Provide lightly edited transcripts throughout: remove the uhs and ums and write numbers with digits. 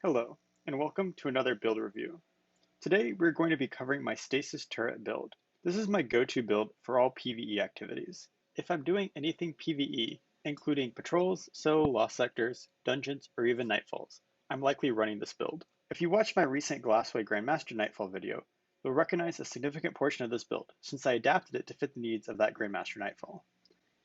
Hello, and welcome to another build review. Today we're going to be covering my Stasis Turret build. This is my go-to build for all PvE activities. If I'm doing anything PvE, including patrols, solo lost sectors, dungeons, or even nightfalls, I'm likely running this build. If you watched my recent Glassway Grandmaster Nightfall video, you'll recognize a significant portion of this build, since I adapted it to fit the needs of that Grandmaster Nightfall.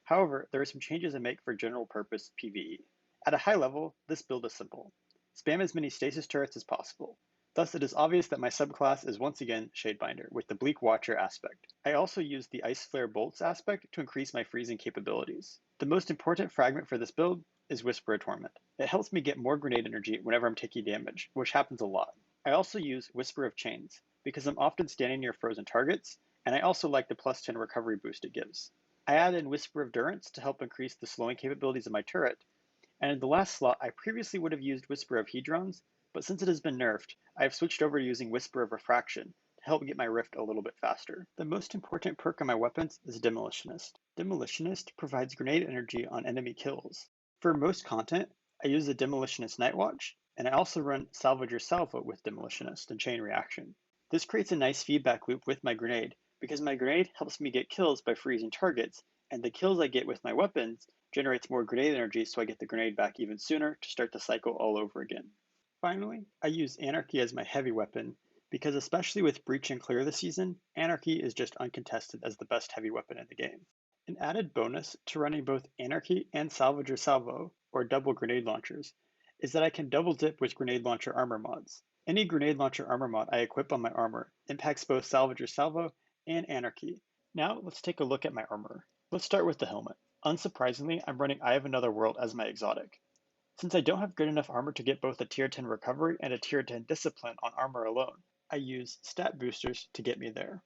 However, there are some changes I make for general purpose PvE. At a high level, this build is simple. Spam as many stasis turrets as possible. Thus, it is obvious that my subclass is once again Shadebinder, with the Bleak Watcher aspect. I also use the Ice Flare Bolts aspect to increase my freezing capabilities. The most important fragment for this build is Whisperer Torment. It helps me get more grenade energy whenever I'm taking damage, which happens a lot. I also use Whisper of Chains, because I'm often standing near frozen targets, and I also like the plus 10 recovery boost it gives. I add in Whisper of Durance to help increase the slowing capabilities of my turret, and in the last slot, I previously would have used Whisper of Hedrons, but since it has been nerfed, I have switched over to using Whisper of Refraction to help get my Rift a little bit faster. The most important perk on my weapons is Demolitionist. Demolitionist provides grenade energy on enemy kills. For most content, I use the Demolitionist Nightwatch, and I also run Salvager Salvo with Demolitionist and Chain Reaction. This creates a nice feedback loop with my grenade, because my grenade helps me get kills by freezing targets, and the kills I get with my weapons generates more grenade energy so I get the grenade back even sooner to start the cycle all over again. Finally, I use Anarchy as my heavy weapon because especially with Breach and Clear this season, Anarchy is just uncontested as the best heavy weapon in the game. An added bonus to running both Anarchy and Salvager Salvo, or double grenade launchers, is that I can double dip with grenade launcher armor mods. Any grenade launcher armor mod I equip on my armor impacts both Salvager Salvo and Anarchy. Now let's take a look at my armor. Let's start with the helmet. Unsurprisingly, I'm running Eye of Another World as my exotic. Since I don't have good enough armor to get both a tier 10 recovery and a tier 10 discipline on armor alone, I use stat boosters to get me there.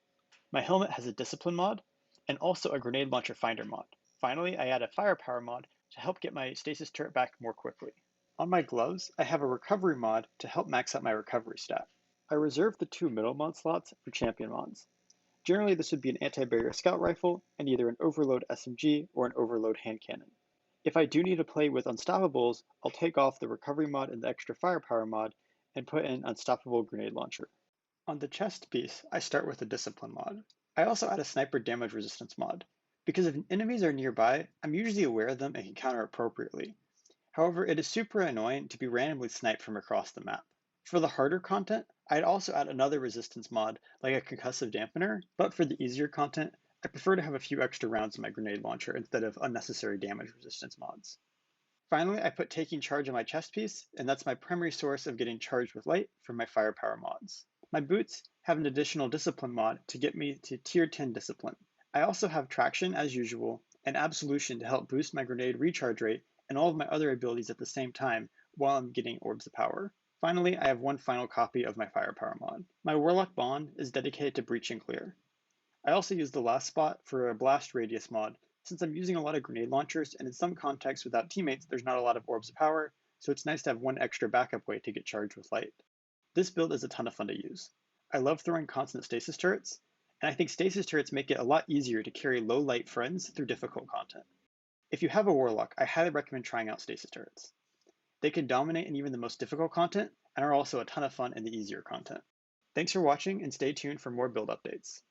My helmet has a discipline mod and also a grenade launcher finder mod. Finally, I add a firepower mod to help get my stasis turret back more quickly. On my gloves, I have a recovery mod to help max out my recovery stat. I reserve the two middle mod slots for champion mods. Generally, this would be an anti-barrier scout rifle and either an overload SMG or an overload hand cannon. If I do need to play with unstoppables, I'll take off the recovery mod and the extra firepower mod and put in unstoppable grenade launcher. On the chest piece, I start with a discipline mod. I also add a sniper damage resistance mod, because if enemies are nearby, I'm usually aware of them and can counter appropriately. However, it is super annoying to be randomly sniped from across the map. For the harder content, I'd also add another resistance mod, like a concussive dampener, but for the easier content, I prefer to have a few extra rounds in my grenade launcher instead of unnecessary damage resistance mods. Finally, I put taking charge on my chest piece, and that's my primary source of getting charged with light from my firepower mods. My boots have an additional discipline mod to get me to tier 10 discipline. I also have traction as usual, and absolution to help boost my grenade recharge rate and all of my other abilities at the same time while I'm getting orbs of power. Finally, I have one final copy of my firepower mod. My Warlock Bond is dedicated to Breach and Clear. I also use the last spot for a blast radius mod, since I'm using a lot of grenade launchers and in some contexts without teammates there's not a lot of orbs of power, so it's nice to have one extra backup way to get charged with light. This build is a ton of fun to use. I love throwing constant stasis turrets, and I think stasis turrets make it a lot easier to carry low light friends through difficult content. If you have a Warlock, I highly recommend trying out stasis turrets. They can dominate in even the most difficult content and are also a ton of fun in the easier content. Thanks for watching and stay tuned for more build updates.